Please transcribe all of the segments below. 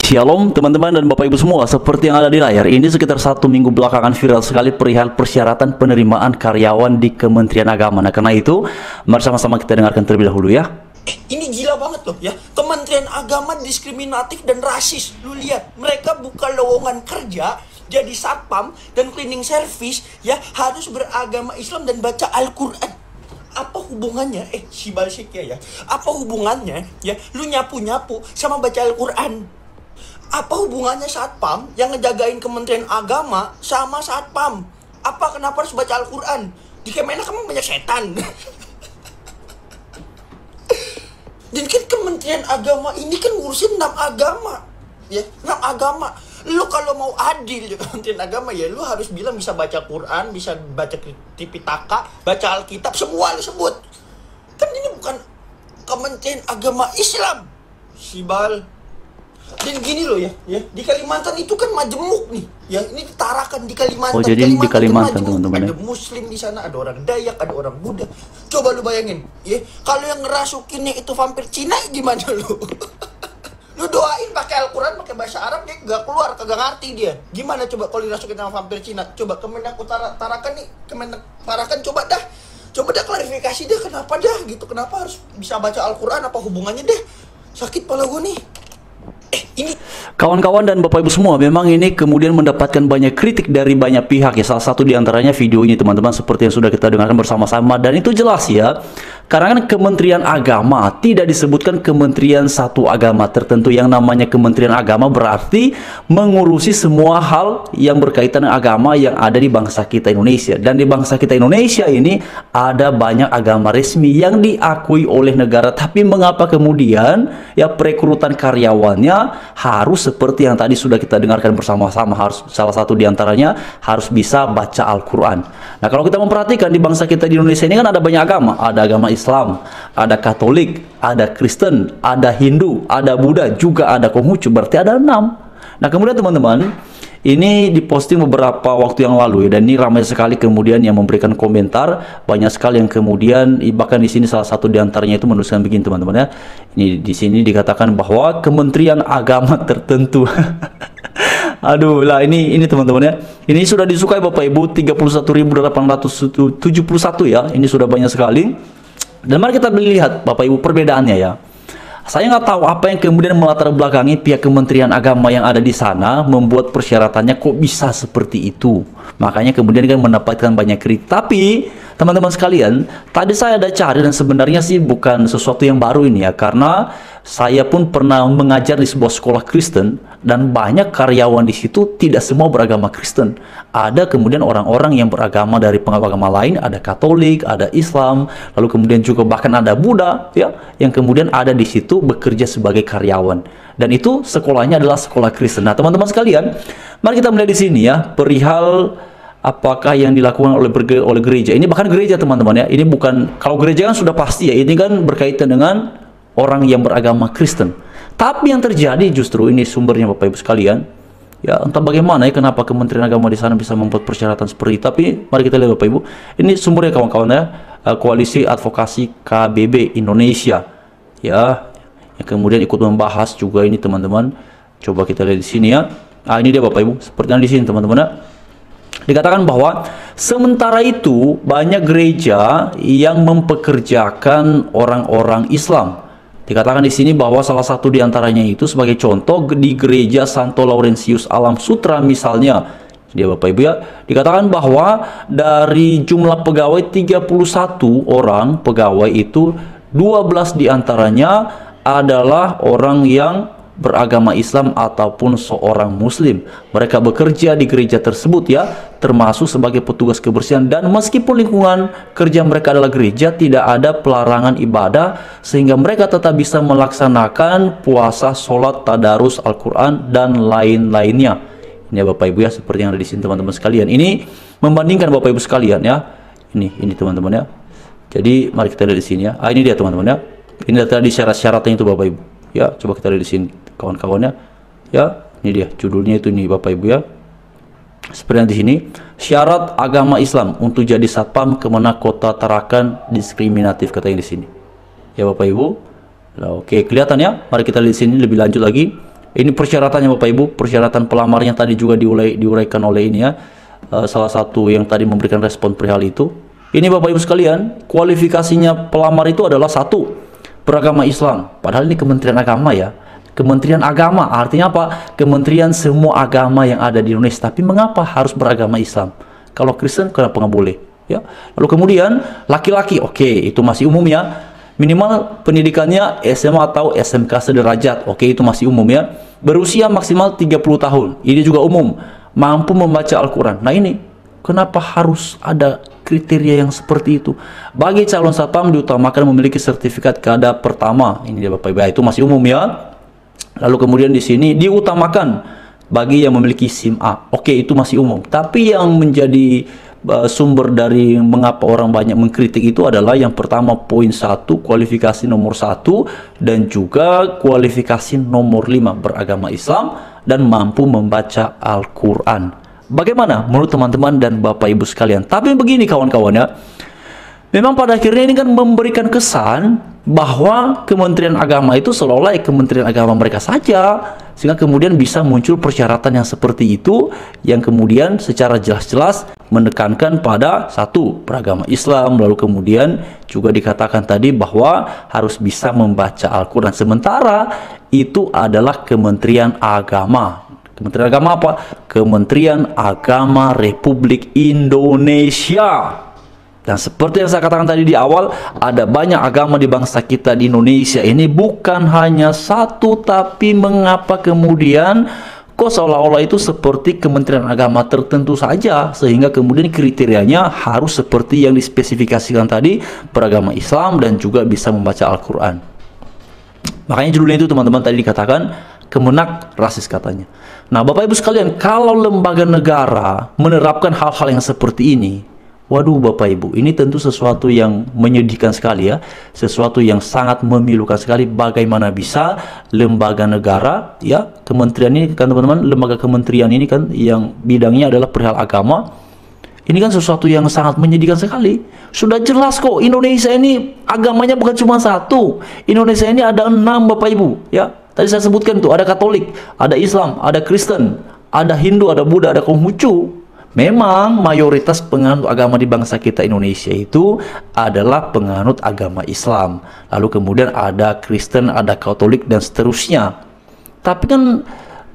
Shalom teman-teman dan Bapak Ibu semua, seperti yang ada di layar ini sekitar 1 minggu belakangan viral sekali perihal persyaratan penerimaan karyawan di Kementerian Agama. Nah karena itu mari sama-sama kita dengarkan terlebih dahulu ya. Ini gila banget loh ya, Kementerian Agama diskriminatif dan rasis. Lu lihat, mereka buka lowongan kerja jadi satpam dan cleaning service ya, harus beragama Islam dan baca Al-Quran. Apa hubungannya? Si Balsik ya, apa hubungannya ya, lu nyapu-nyapu sama baca Al-Quran? Apa hubungannya satpam yang ngejagain Kementerian Agama sama satpam? Kenapa harus baca Al-Quran? Di Kemenak emang banyak setan. Dan kan Kementerian Agama ini kan ngurusin 6 agama. Ya, 6 agama. Lu kalau mau adil ya Kementerian Agama ya, lu harus bilang bisa baca Quran, bisa baca Tripitaka, baca Alkitab, semua lu sebut. Kan ini bukan Kementerian Agama Islam. Sibal. Dan gini loh ya, di Kalimantan itu kan majemuk nih, ya ini ditarakan di Kalimantan. Oh jadi di Kalimantan teman-teman ya. Ada Muslim di sana, ada orang Dayak, ada orang Buddha. Coba lu bayangin, ya kalau yang ngerasukinnya itu vampir Cina gimana lu? Lu doain pakai Al-Quran, pakai bahasa Arab, dia gak keluar, kagak ngerti dia. Gimana coba kalau dirasukin sama vampir Cina? Coba Kemenak Tarakan nih, Kemenak Tarakan coba dah klarifikasi dia kenapa dah gitu, kenapa harus bisa baca Al-Quran, apa hubungannya deh? Sakit pala gue nih. Kawan-kawan dan Bapak Ibu semua, memang ini kemudian mendapatkan banyak kritik dari banyak pihak ya. Salah satu diantaranya video ini teman-teman, seperti yang sudah kita dengarkan bersama-sama. Dan itu jelas ya, karena kan Kementerian Agama tidak disebutkan kementerian satu agama tertentu. Yang namanya Kementerian Agama berarti mengurusi semua hal yang berkaitan dengan agama yang ada di bangsa kita Indonesia. Dan di bangsa kita Indonesia ini ada banyak agama resmi yang diakui oleh negara. Tapi mengapa kemudian ya perekrutan karyawannya harus seperti yang tadi sudah kita dengarkan bersama-sama, harus salah satu diantaranya harus bisa baca Al-Quran. Nah kalau kita memperhatikan di bangsa kita di Indonesia ini kan ada banyak agama. Ada agama Islam, ada Katolik, ada Kristen, ada Hindu, ada Buddha, juga ada Konghucu, berarti ada 6. Nah kemudian teman-teman, ini diposting beberapa waktu yang lalu ya, dan ini ramai sekali kemudian yang memberikan komentar, banyak sekali yang kemudian bahkan di sini salah satu diantaranya itu menuliskan begini teman-teman ya. Ini di sini dikatakan bahwa Kementerian Agama tertentu. Aduh lah, ini teman-teman ya. Ini sudah disukai Bapak Ibu 31.871 ya. Ini sudah banyak sekali. Dan mari kita lihat Bapak Ibu perbedaannya ya. Saya nggak tahu apa yang kemudian melatar belakangi pihak Kementerian Agama yang ada di sana membuat persyaratannya kok bisa seperti itu. Makanya kemudian kan mendapatkan banyak kritik. Tapi teman-teman sekalian, tadi saya ada cari dan sebenarnya sih bukan sesuatu yang baru ini ya, karena saya pun pernah mengajar di sebuah sekolah Kristen dan banyak karyawan di situ tidak semua beragama Kristen. Ada kemudian orang-orang yang beragama dari pengagama lain, ada Katolik, ada Islam, lalu kemudian juga bahkan ada Buddha ya, yang kemudian ada di situ bekerja sebagai karyawan. Dan itu sekolahnya adalah sekolah Kristen. Nah, teman-teman sekalian, mari kita melihat di sini ya perihal apakah yang dilakukan oleh gereja. Ini bahkan gereja teman-teman ya. Ini bukan, kalau gereja kan sudah pasti ya, ini kan berkaitan dengan orang yang beragama Kristen. Tapi yang terjadi justru ini sumbernya Bapak Ibu sekalian. Ya, entah bagaimana ya kenapa Kementerian Agama di sana bisa membuat persyaratan seperti itu. Tapi mari kita lihat Bapak Ibu. Ini sumbernya kawan-kawan ya. Koalisi Advokasi KBB Indonesia. Ya, yang kemudian ikut membahas juga ini teman-teman. Coba kita lihat di sini ya. Ini dia Bapak Ibu. Seperti yang di sini teman-teman ya. Dikatakan bahwa sementara itu banyak gereja yang mempekerjakan orang-orang Islam. Dikatakan di sini bahwa salah satu diantaranya itu sebagai contoh di gereja Santo Laurentius Alam Sutra misalnya. Dia Bapak Ibu ya, dikatakan bahwa dari jumlah pegawai 31 orang pegawai itu 12 diantaranya adalah orang yang beragama Islam ataupun seorang Muslim. Mereka bekerja di gereja tersebut ya, termasuk sebagai petugas kebersihan. Dan meskipun lingkungan kerja mereka adalah gereja, tidak ada pelarangan ibadah, sehingga mereka tetap bisa melaksanakan puasa, sholat, tadarus, Al-Quran, dan lain-lainnya. Ini ya Bapak Ibu ya, seperti yang ada di sini teman-teman sekalian. Ini membandingkan Bapak Ibu sekalian ya. Ini teman-teman ya. Jadi mari kita lihat di sini ya. Ini dia teman-teman ya. Ini tadi syarat-syaratnya itu Bapak Ibu. Ya, coba kita lihat di sini kawan-kawannya. Ya, ini dia judulnya itu nih Bapak Ibu ya. Seperti yang di sini, syarat agama Islam untuk jadi satpam Kemenak Kota Tarakan diskriminatif katanya di sini. Ya Bapak Ibu. Nah, oke, kelihatan ya. Mari kita lihat di sini lebih lanjut lagi. Ini persyaratannya Bapak Ibu, persyaratan pelamarnya tadi juga diuraikan oleh ini ya, salah satu yang tadi memberikan respon perihal itu. Ini Bapak Ibu sekalian, kualifikasinya pelamar itu adalah satu, beragama Islam. Padahal ini Kementerian Agama ya. Kementerian Agama artinya apa? Kementerian semua agama yang ada di Indonesia. Tapi mengapa harus beragama Islam? Kalau Kristen kenapa nggak boleh? Ya. Lalu kemudian laki-laki, oke, itu masih umum ya. Minimal pendidikannya SMA atau SMK sederajat, oke, itu masih umum ya. Berusia maksimal 30 tahun, ini juga umum. Mampu membaca Al-Quran. Nah ini, kenapa harus ada kriteria yang seperti itu? Bagi calon satpam diutamakan memiliki sertifikat kada pertama. Ini dia Bapak Ibu, itu masih umum ya. Lalu kemudian di sini diutamakan bagi yang memiliki SIM A. Oke, itu masih umum. Tapi yang menjadi sumber dari mengapa orang banyak mengkritik itu adalah yang pertama poin 1, kualifikasi nomor 1, dan juga kualifikasi nomor 5, beragama Islam dan mampu membaca Al-Quran. Bagaimana menurut teman-teman dan Bapak Ibu sekalian? Tapi begini kawan-kawan ya, memang pada akhirnya ini kan memberikan kesan bahwa Kementerian Agama itu seolah-olah Kementerian Agama mereka saja, sehingga kemudian bisa muncul persyaratan yang seperti itu, yang kemudian secara jelas-jelas menekankan pada satu, beragama Islam, lalu kemudian juga dikatakan tadi bahwa harus bisa membaca Al-Quran. Sementara itu adalah Kementerian Agama. Kementerian Agama apa? Kementerian Agama Republik Indonesia. Dan seperti yang saya katakan tadi di awal, ada banyak agama di bangsa kita di Indonesia ini, bukan hanya satu, tapi mengapa kemudian kok seolah-olah itu seperti Kementerian Agama tertentu saja, sehingga kemudian kriterianya harus seperti yang dispesifikasikan tadi, beragama Islam dan juga bisa membaca Al-Quran. Makanya judulnya itu teman-teman tadi dikatakan Kemenak rasis katanya. Nah Bapak Ibu sekalian, kalau lembaga negara menerapkan hal-hal yang seperti ini, waduh Bapak Ibu, ini tentu sesuatu yang menyedihkan sekali ya, sesuatu yang sangat memilukan sekali. Bagaimana bisa lembaga negara ya, kementerian ini kan teman-teman, lembaga kementerian ini kan yang bidangnya adalah perihal agama, ini kan sesuatu yang sangat menyedihkan sekali. Sudah jelas kok Indonesia ini agamanya bukan cuma satu, Indonesia ini ada 6 Bapak Ibu ya. Tadi saya sebutkan tuh, ada Katolik, ada Islam, ada Kristen, ada Hindu, ada Buddha, ada Konghucu. Memang mayoritas penganut agama di bangsa kita Indonesia itu adalah penganut agama Islam. Lalu kemudian ada Kristen, ada Katolik, dan seterusnya. Tapi kan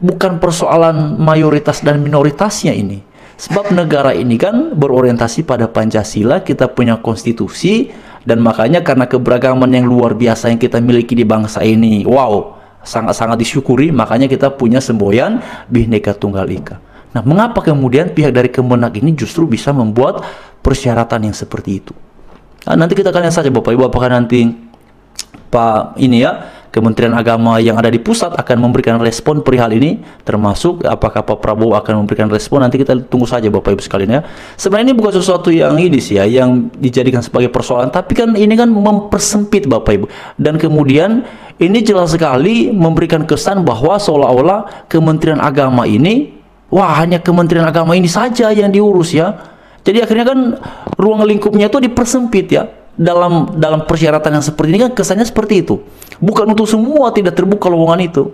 bukan persoalan mayoritas dan minoritasnya ini. Sebab negara ini kan berorientasi pada Pancasila, kita punya konstitusi, dan makanya karena keberagaman yang luar biasa yang kita miliki di bangsa ini, wow, sangat-sangat disyukuri, makanya kita punya semboyan Bhinneka Tunggal Ika. Nah, mengapa kemudian pihak dari Kemenak ini justru bisa membuat persyaratan yang seperti itu? Nah, nanti kita akan lihat saja Bapak Ibu, apakah nanti Pak ini ya, Kementerian Agama yang ada di pusat akan memberikan respon perihal ini, termasuk apakah Pak Prabowo akan memberikan respon. Nanti kita tunggu saja Bapak Ibu sekalian ya. Sebenarnya ini bukan sesuatu yang ini sih ya, yang dijadikan sebagai persoalan, tapi kan ini kan mempersempit Bapak Ibu. Dan kemudian ini jelas sekali memberikan kesan bahwa seolah-olah Kementerian Agama ini, wah, hanya Kementerian Agama ini saja yang diurus ya. Jadi akhirnya kan ruang lingkupnya itu dipersempit ya. Dalam persyaratan yang seperti ini kan kesannya seperti itu. Bukan untuk semua, tidak terbuka lowongan itu,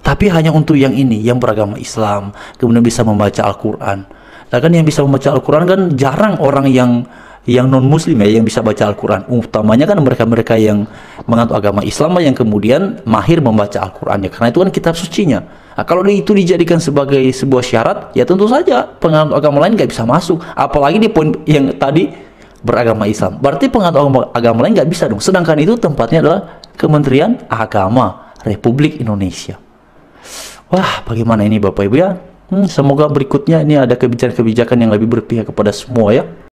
tapi hanya untuk yang ini, yang beragama Islam, kemudian bisa membaca Al-Quran. Nah kan yang bisa membaca Al-Quran kan jarang orang yang non-muslim ya yang bisa baca Al-Quran. Utamanya kan mereka-mereka yang menganut agama Islam yang kemudian mahir membaca Al-Quran ya, karena itu kan kitab sucinya. Nah, kalau itu dijadikan sebagai sebuah syarat, ya tentu saja penganut agama lain nggak bisa masuk. Apalagi di poin yang tadi beragama Islam, berarti penganut agama lain nggak bisa dong. Sedangkan itu tempatnya adalah Kementerian Agama Republik Indonesia. Wah, bagaimana ini Bapak Ibu ya? Semoga berikutnya ini ada kebijakan-kebijakan yang lebih berpihak kepada semua ya.